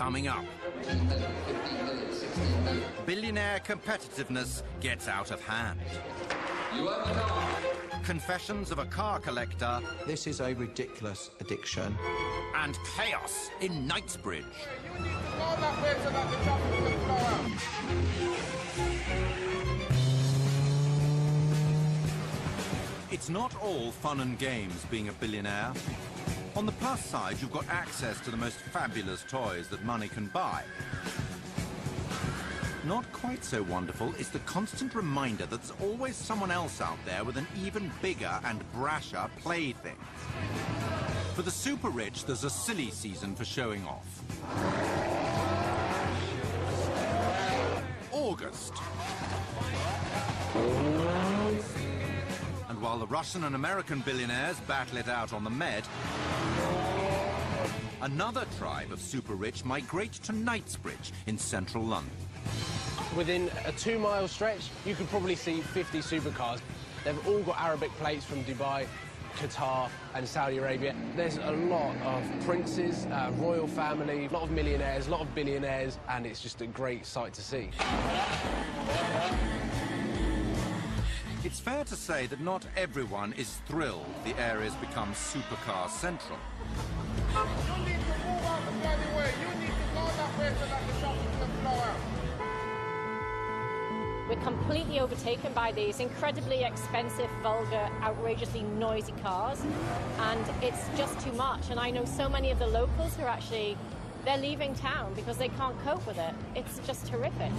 coming up. Billionaire competitiveness gets out of hand. You own the car. Confessions of a car collector. This is a ridiculous addiction. And chaos in Knightsbridge. You need to go that way so that the traffic will flow out. It's not all fun and games being a billionaire. On the plus side, you've got access to the most fabulous toys that money can buy. Not quite so wonderful is the constant reminder that there's always someone else out there with an even bigger and brasher plaything. For the super rich, there's a silly season for showing off. August. And while the Russian and American billionaires battle it out on the Med, another tribe of super rich migrate to Knightsbridge in central London. Within a 2-mile stretch, you could probably see 50 supercars. They've all got Arabic plates from Dubai, Qatar and Saudi Arabia. There's a lot of princes, royal family, a lot of millionaires, a lot of billionaires, and it's just a great sight to see. It's fair to say that not everyone is thrilled the area's become supercar central. You need to move out the bloody way. You need to go that way so that the traffic will flow out. We're completely overtaken by these incredibly expensive, vulgar, outrageously noisy cars, and it's just too much. And I know so many of the locals who are actually, they're leaving town because they can't cope with it. It's just horrific.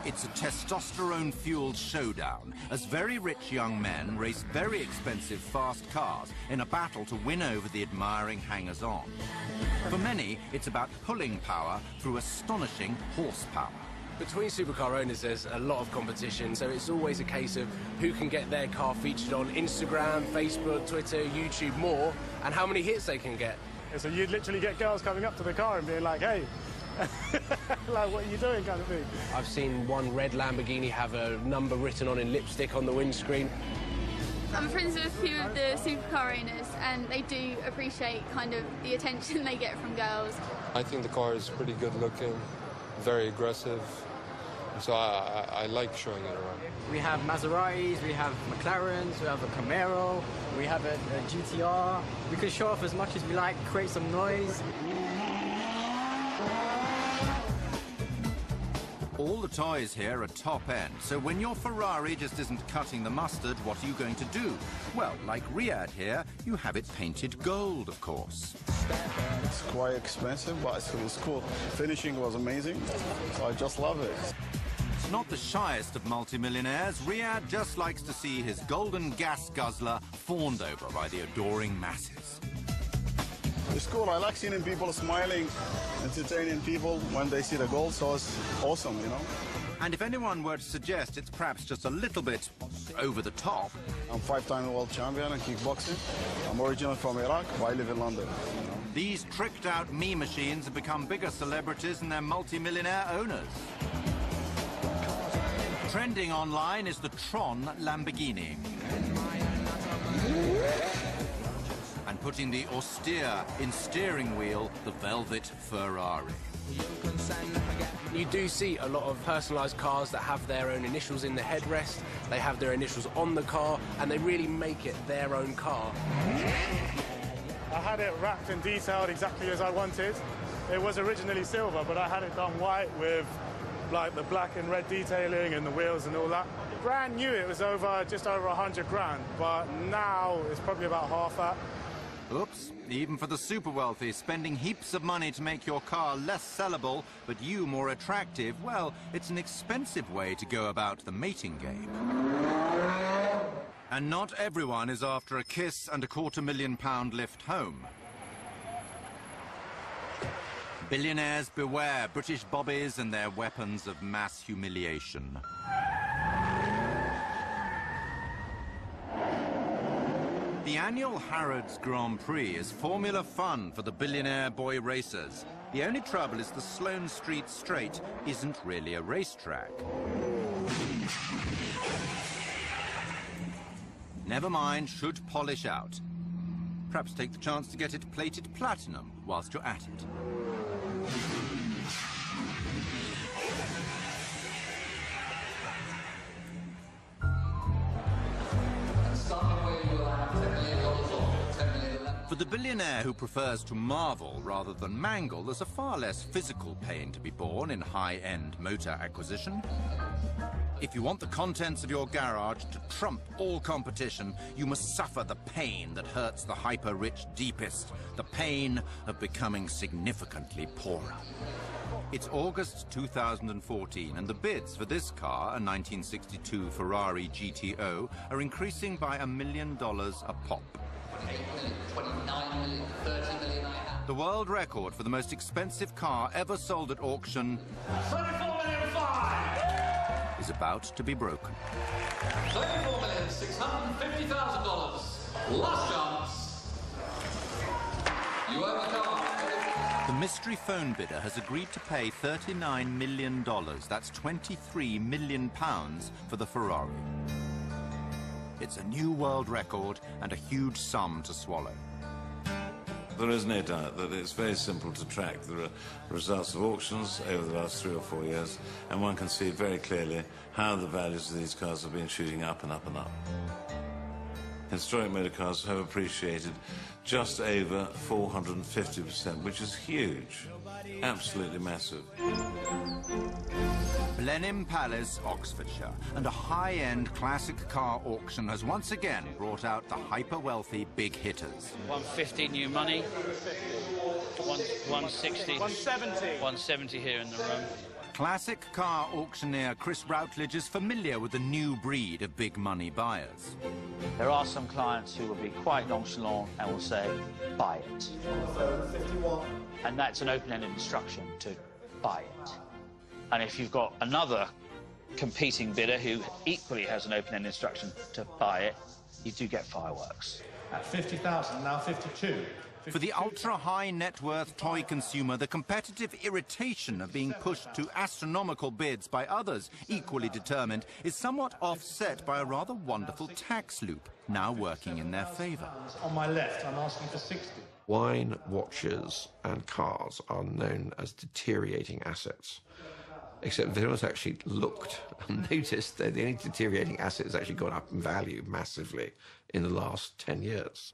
It's a testosterone-fueled showdown as very rich young men race very expensive fast cars in a battle to win over the admiring hangers-on. For many, it's about pulling power through astonishing horsepower. Between supercar owners, there's a lot of competition, so it's always a case of who can get their car featured on Instagram, Facebook, Twitter, YouTube more, and how many hits they can get. So you'd literally get girls coming up to the car and being like, hey, like, what are you doing, kind of thing. I've seen one red Lamborghini have a number written on in lipstick on the windscreen. I'm friends with a few of the supercar owners, and they do appreciate kind of the attention they get from girls. I think the car is pretty good looking, very aggressive, so I like showing it around. We have Maseratis, we have McLarens, we have a Camaro, we have a GTR. We can show off as much as we like, create some noise. All the toys here are top-end, so when your Ferrari just isn't cutting the mustard, what are you going to do? Well, like Riyadh here, you have it painted gold, of course. It's quite expensive, but it's cool. Finishing was amazing, so I just love it. It's not the shyest of multimillionaires. Riyadh just likes to see his golden gas guzzler fawned over by the adoring masses. It's cool. I like seeing people smiling, entertaining people when they see the gold, so it's awesome, you know. And if anyone were to suggest it's perhaps just a little bit over the top... I'm 5-time world champion in kickboxing. I'm originally from Iraq, but I live in London. You know? These tricked-out me machines have become bigger celebrities than their multi-millionaire owners. Trending online is the Tron Lamborghini. And putting the austere in steering wheel, the velvet Ferrari. You do see a lot of personalised cars that have their own initials in the headrest, they have their initials on the car, and they really make it their own car. I had it wrapped and detailed exactly as I wanted. It was originally silver, but I had it done white with like the black and red detailing and the wheels and all that. Brand new, it was just over 100 grand, but now it's probably about half that. Oops, even for the super wealthy, spending heaps of money to make your car less sellable, but you more attractive, well, it's an expensive way to go about the mating game. And not everyone is after a kiss and a £250,000 lift home. Billionaires beware British bobbies and their weapons of mass humiliation. The annual Harrods Grand Prix is formula fun for the billionaire boy racers. The only trouble is the Sloane Street Straight isn't really a racetrack. Never mind, should polish out. Perhaps take the chance to get it plated platinum whilst you're at it. For the billionaire who prefers to marvel rather than mangle, there's a far less physical pain to be borne in high-end motor acquisition. If you want the contents of your garage to trump all competition, you must suffer the pain that hurts the hyper-rich deepest, the pain of becoming significantly poorer. It's August 2014, and the bids for this car, a 1962 Ferrari GTO, are increasing by $1 million a pop. 28 million, 29 million, 30 million I have. The world record for the most expensive car ever sold at auction 34,500,000 is about to be broken. $34,650,000. Last chance. You own the car. The mystery phone bidder has agreed to pay $39 million. That's £23 million for the Ferrari. It's a new world record and a huge sum to swallow. There is no doubt that it's very simple to track the results of auctions over the last 3 or 4 years, and one can see very clearly how the values of these cars have been shooting up and up and up. Historic motor cars have appreciated just over 450%, which is huge, absolutely massive. Blenheim Palace, Oxfordshire, and a high-end classic car auction has once again brought out the hyper-wealthy big hitters. 150 new money, 160, 170 here in the room. Classic car auctioneer Chris Routledge is familiar with the new breed of big money buyers. There are some clients who will be quite nonchalant and will say, buy it. 51. And that's an open-ended instruction to buy it. And if you've got another competing bidder who equally has an open-ended instruction to buy it, you do get fireworks. At 50,000, now 52. For the ultra-high net worth toy consumer, the competitive irritation of being pushed to astronomical bids by others equally determined is somewhat offset by a rather wonderful tax loop now working in their favour. On my left, I'm asking for 60. Wine, watches and cars are known as deteriorating assets. Except if anyone's actually looked and noticed that the only deteriorating asset has actually gone up in value massively in the last 10 years.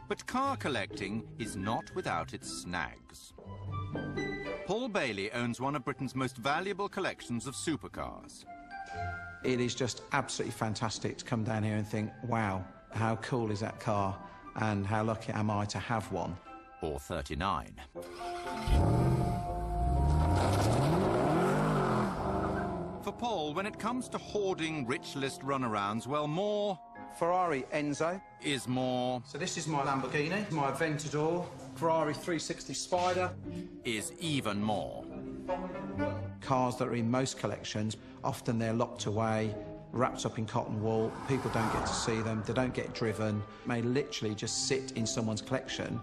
But car collecting is not without its snags. Paul Bailey owns one of Britain's most valuable collections of supercars. It is just absolutely fantastic to come down here and think, wow, how cool is that car? And how lucky am I to have one? Or 39. For Paul, when it comes to hoarding rich list runarounds, well, more... Ferrari Enzo. ...is more... So this is my Lamborghini, my Aventador, Ferrari 360 Spider. ...is even more. Cars that are in most collections, often they're locked away, wrapped up in cotton wool, people don't get to see them, they don't get driven, may literally just sit in someone's collection,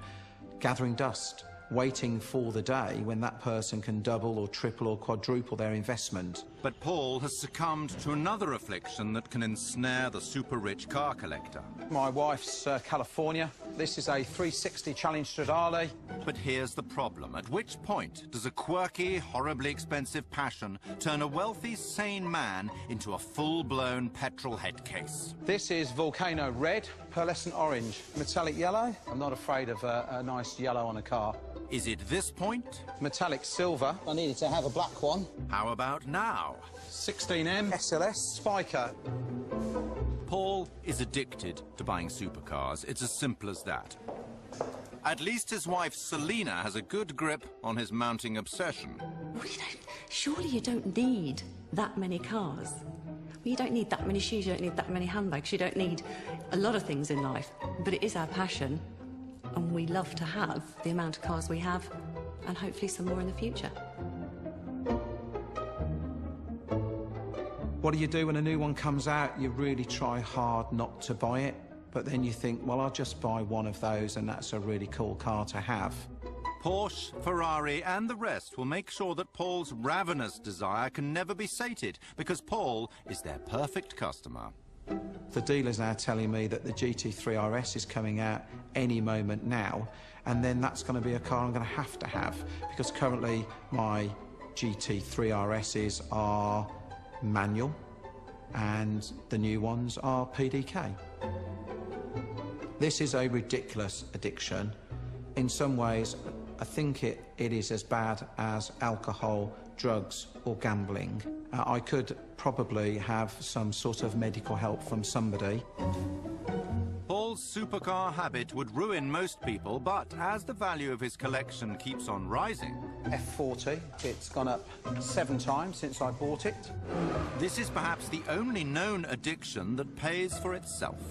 gathering dust, waiting for the day when that person can double or triple or quadruple their investment. But Paul has succumbed to another affliction that can ensnare the super-rich car collector. My wife's California. This is a 360 Challenge Stradale. But here's the problem. At which point does a quirky, horribly expensive passion turn a wealthy, sane man into a full-blown petrol head case? This is Volcano Red, pearlescent orange, metallic yellow. I'm not afraid of a nice yellow on a car. Is it this point? Metallic silver. I needed to have a black one. How about now? 16M SLS Spiker. Paul is addicted to buying supercars. It's as simple as that. At least his wife Selena has a good grip on his mounting obsession. Well, surely you don't need that many cars. Well, you don't need that many shoes, you don't need that many handbags, you don't need a lot of things in life. But it is our passion, and we love to have the amount of cars we have, and hopefully some more in the future. What do you do when a new one comes out? You really try hard not to buy it, but then you think, well, I'll just buy one of those, and that's a really cool car to have. Porsche, Ferrari and the rest will make sure that Paul's ravenous desire can never be sated, because Paul is their perfect customer. The dealer's now telling me that the GT3 RS is coming out any moment now, and then that's going to be a car I'm going to have, because currently my GT3 RSs are manual and the new ones are PDK. This is a ridiculous addiction. In some ways, I think it is as bad as alcohol, drugs or gambling. I could probably have some sort of medical help from somebody. Paul's supercar habit would ruin most people, but as the value of his collection keeps on rising... F40, it's gone up 7 times since I bought it. This is perhaps the only known addiction that pays for itself.